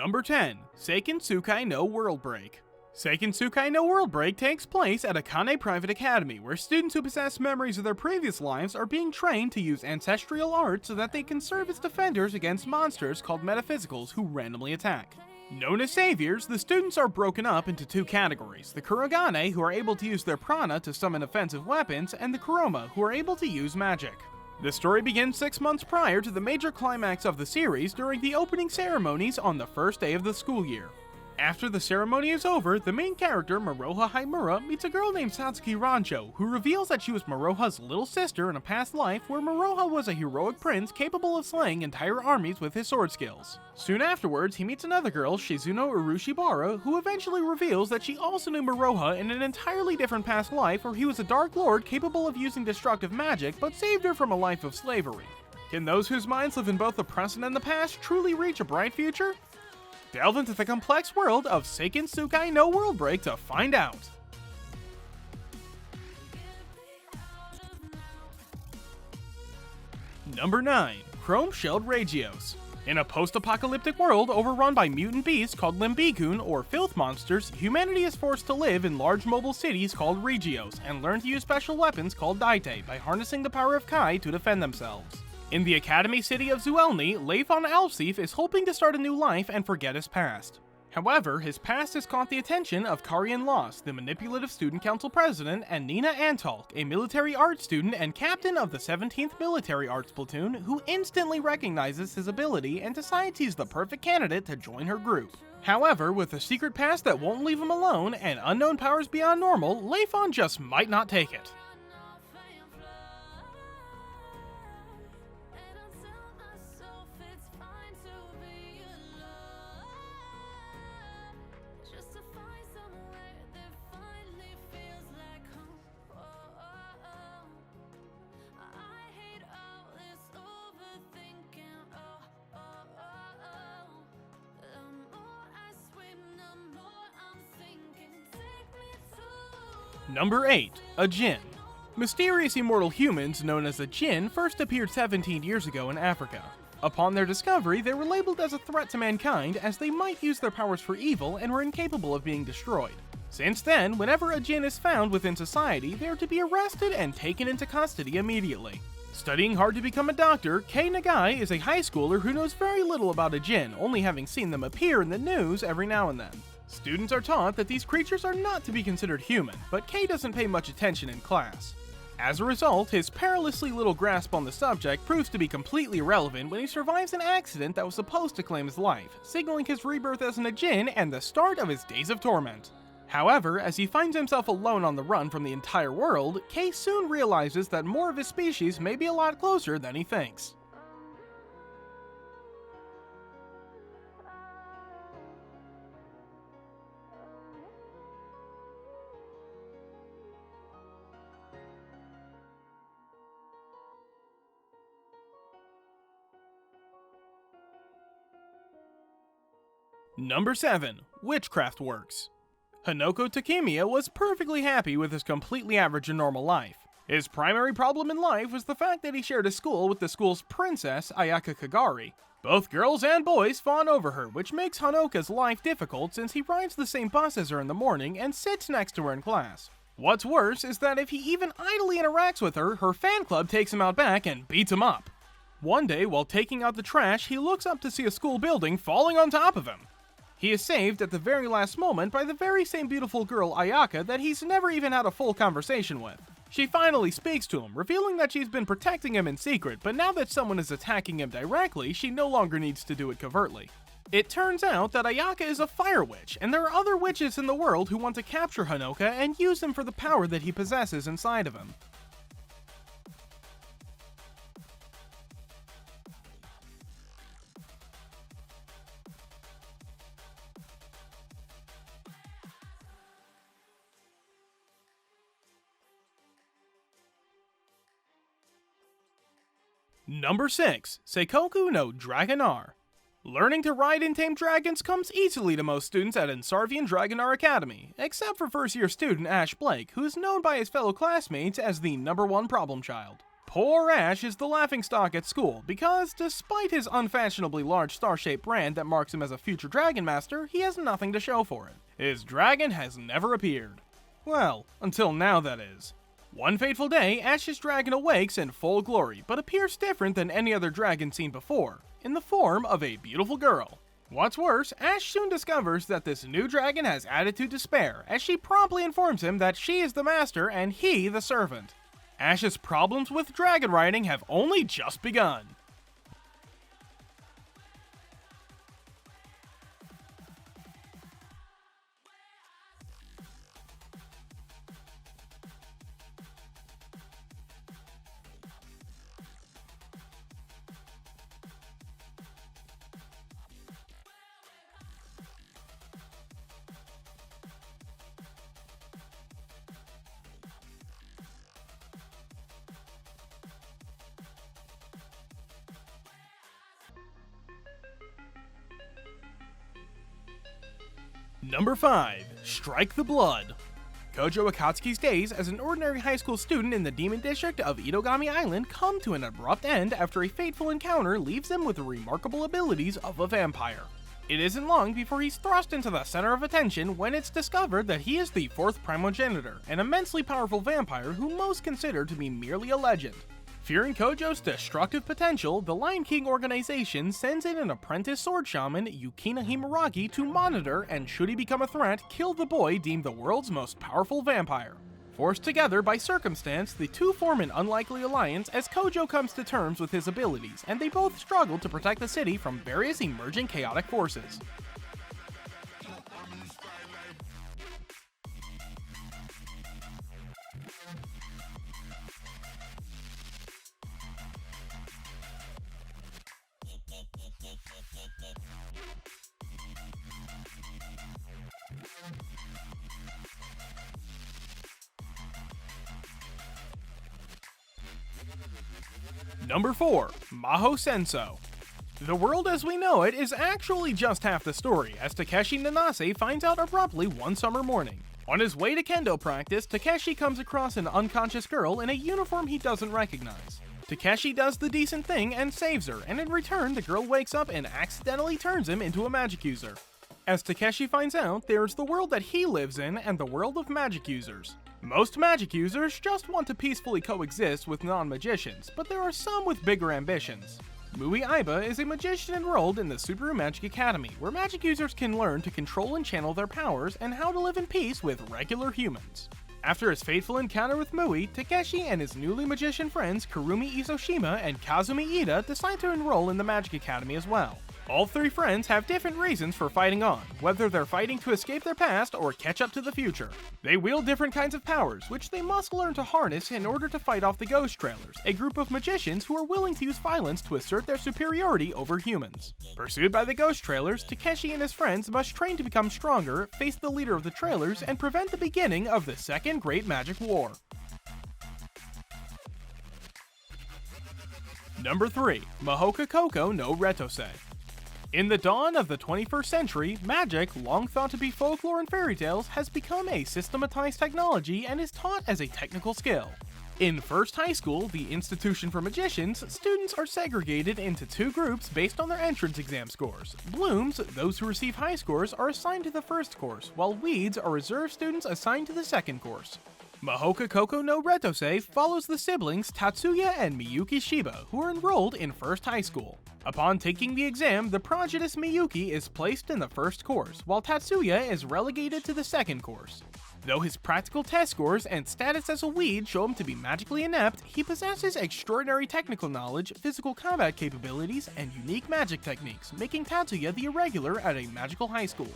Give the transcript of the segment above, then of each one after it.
Number 10. Seiken Tsukai no World Break. Seiken Tsukai no World Break takes place at Akane Private Academy, where students who possess memories of their previous lives are being trained to use ancestral art so that they can serve as defenders against monsters called metaphysicals who randomly attack. Known as saviors, the students are broken up into two categories: the Kurogane, who are able to use their prana to summon offensive weapons, and the Kuroma, who are able to use magic. The story begins 6 months prior to the major climax of the series during the opening ceremonies on the first day of the school year. After the ceremony is over, the main character, Maroha Haimura, meets a girl named Satsuki Rancho, who reveals that she was Maroha's little sister in a past life where Maroha was a heroic prince capable of slaying entire armies with his sword skills. Soon afterwards, he meets another girl, Shizuno Urushibara, who eventually reveals that she also knew Maroha in an entirely different past life where he was a Dark Lord capable of using destructive magic but saved her from a life of slavery. Can those whose minds live in both the present and the past truly reach a bright future? Delve into the complex world of Seiken Tsukai no World Break to find out! Number 9. Chrome Shelled Regios. In a post-apocalyptic world overrun by mutant beasts called Limbikun or filth monsters, humanity is forced to live in large mobile cities called Regios and learn to use special weapons called Daite by harnessing the power of Kai to defend themselves. In the Academy City of Zuelni, Leifon Alfsif is hoping to start a new life and forget his past. However, his past has caught the attention of Karian Loss, the manipulative student council president, and Nina Antalk, a military arts student and captain of the 17th Military Arts Platoon, who instantly recognizes his ability and decides he's the perfect candidate to join her group. However, with a secret past that won't leave him alone and unknown powers beyond normal, Leifon just might not take it. Number 8. A Jinn. Mysterious immortal humans known as a Jinn first appeared 17 years ago in Africa. Upon their discovery, they were labeled as a threat to mankind as they might use their powers for evil and were incapable of being destroyed. Since then, whenever a Jinn is found within society, they are to be arrested and taken into custody immediately. Studying hard to become a doctor, Kei Nagai is a high schooler who knows very little about a Jinn, only having seen them appear in the news every now and then. Students are taught that these creatures are not to be considered human, but Kei doesn't pay much attention in class. As a result, his perilously little grasp on the subject proves to be completely irrelevant when he survives an accident that was supposed to claim his life, signaling his rebirth as a Jinn and the start of his days of torment. However, as he finds himself alone on the run from the entire world, Kei soon realizes that more of his species may be a lot closer than he thinks. Number 7. Witchcraft Works. Hanoko Takemiya was perfectly happy with his completely average and normal life. His primary problem in life was the fact that he shared a school with the school's princess, Ayaka Kagari. Both girls and boys fawn over her, which makes Hanoka's life difficult since he rides the same bus as her in the morning and sits next to her in class. What's worse is that if he even idly interacts with her, her fan club takes him out back and beats him up. One day, while taking out the trash, he looks up to see a school building falling on top of him. He is saved at the very last moment by the very same beautiful girl Ayaka that he's never even had a full conversation with. She finally speaks to him, revealing that she's been protecting him in secret, but now that someone is attacking him directly, she no longer needs to do it covertly. It turns out that Ayaka is a fire witch, and there are other witches in the world who want to capture Hanoka and use him for the power that he possesses inside of him. Number 6. Seikoku no Dragonar. Learning to ride and tame dragons comes easily to most students at Ensarvian Dragonar Academy, except for first-year student Ash Blake, who is known by his fellow classmates as the #1 problem child. Poor Ash is the laughingstock at school because, despite his unfashionably large star-shaped brand that marks him as a future Dragon Master, he has nothing to show for it. His dragon has never appeared. Well, until now that is. One fateful day, Ash's dragon awakes in full glory, but appears different than any other dragon seen before, in the form of a beautiful girl. What's worse, Ash soon discovers that this new dragon has attitude to spare, as she promptly informs him that she is the master and he the servant. Ash's problems with dragon riding have only just begun. Number 5. Strike the Blood. Kojo Akatsuki's days as an ordinary high school student in the Demon District of Itogami Island come to an abrupt end after a fateful encounter leaves him with the remarkable abilities of a vampire. It isn't long before he's thrust into the center of attention when it's discovered that he is the 4th Primogenitor, an immensely powerful vampire who most consider to be merely a legend. Fearing Kojo's destructive potential, the Lion King organization sends in an apprentice sword shaman, Yukina Himeragi, to monitor and, should he become a threat, kill the boy deemed the world's most powerful vampire. Forced together by circumstance, the two form an unlikely alliance as Kojo comes to terms with his abilities, and they both struggle to protect the city from various emerging chaotic forces. Number 4. Maho Senso. The world as we know it is actually just half the story, as Takeshi Nanase finds out abruptly one summer morning. On his way to kendo practice, Takeshi comes across an unconscious girl in a uniform he doesn't recognize. Takeshi does the decent thing and saves her, and in return the girl wakes up and accidentally turns him into a magic user. As Takeshi finds out, there's the world that he lives in and the world of magic users. Most magic users just want to peacefully coexist with non-magicians, but there are some with bigger ambitions. Mui Aiba is a magician enrolled in the Subaru Magic Academy, where magic users can learn to control and channel their powers and how to live in peace with regular humans. After his fateful encounter with Mui, Takeshi and his newly magician friends Kurumi Isoshima and Kazumi Ida decide to enroll in the Magic Academy as well. All three friends have different reasons for fighting on, whether they're fighting to escape their past or catch up to the future. They wield different kinds of powers, which they must learn to harness in order to fight off the Ghost Trailers, a group of magicians who are willing to use violence to assert their superiority over humans. Pursued by the Ghost Trailers, Takeshi and his friends must train to become stronger, face the leader of the Trailers, and prevent the beginning of the Second Great Magic War. Number 3. Mahoka Koko no Retose. In the dawn of the 21st century, magic, long thought to be folklore and fairy tales, has become a systematized technology and is taught as a technical skill. In First High School, the institution for magicians, students are segregated into two groups based on their entrance exam scores. Blooms, those who receive high scores, are assigned to the first course, while Weeds are reserve students assigned to the second course. Mahoka Koko no Retose follows the siblings Tatsuya and Miyuki Shiba, who are enrolled in First High School. Upon taking the exam, the prodigious Miyuki is placed in the first course, while Tatsuya is relegated to the second course. Though his practical test scores and status as a weed show him to be magically inept, he possesses extraordinary technical knowledge, physical combat capabilities, and unique magic techniques, making Tatsuya the irregular at a magical high school.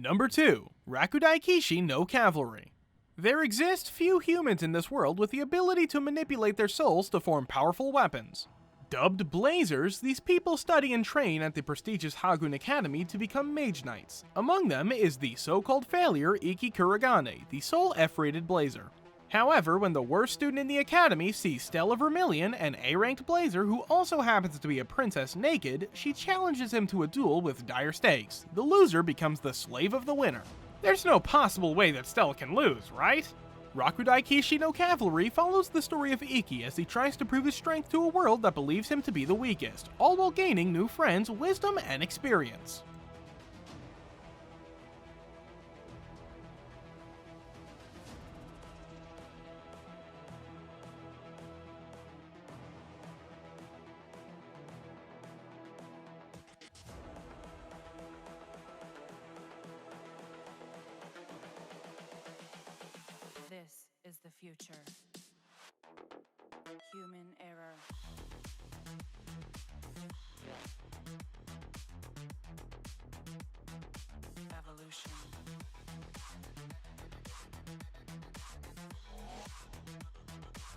Number 2. Rakudai Kishi no Cavalry. There exist few humans in this world with the ability to manipulate their souls to form powerful weapons. Dubbed Blazers, these people study and train at the prestigious Hagun Academy to become Mage Knights. Among them is the so-called failure Iki Kuragane, the sole F-rated Blazer. However, when the worst student in the academy sees Stella Vermilion, an A-ranked blazer who also happens to be a princess naked, she challenges him to a duel with dire stakes. The loser becomes the slave of the winner. There's no possible way that Stella can lose, right? Rakudai Kishi no Cavalry follows the story of Ikki as he tries to prove his strength to a world that believes him to be the weakest, all while gaining new friends, wisdom, and experience. This is the future. Human error. Evolution.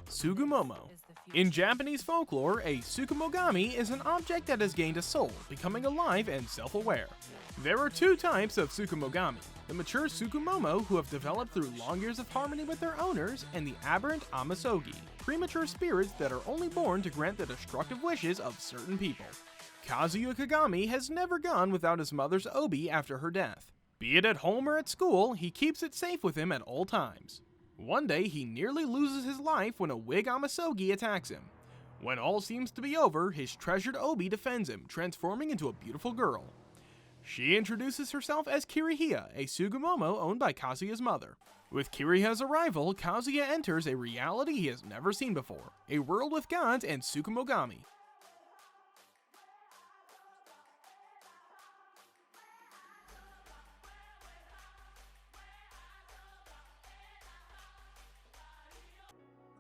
Sugumomo. In Japanese folklore, a Tsukumogami is an object that has gained a soul, becoming alive and self-aware. There are two types of Tsukumogami: the mature Tsukumomo, who have developed through long years of harmony with their owners, and the aberrant Amasogi, premature spirits that are only born to grant the destructive wishes of certain people. Kazuya Kagami has never gone without his mother's obi after her death. Be it at home or at school, he keeps it safe with him at all times. One day, he nearly loses his life when a Wig Amasogi attacks him. When all seems to be over, his treasured obi defends him, transforming into a beautiful girl. She introduces herself as Kirihiya, a Sugumomo owned by Kazuya's mother. With Kirihiya's arrival, Kazuya enters a reality he has never seen before, a world with gods and Tsukumogami.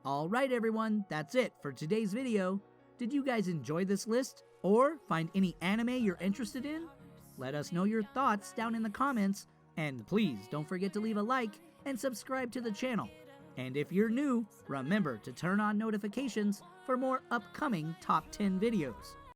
Alright everyone, that's it for today's video. Did you guys enjoy this list? Or find any anime you're interested in? Let us know your thoughts down in the comments, and please don't forget to leave a like and subscribe to the channel. And if you're new, remember to turn on notifications for more upcoming top 10 videos.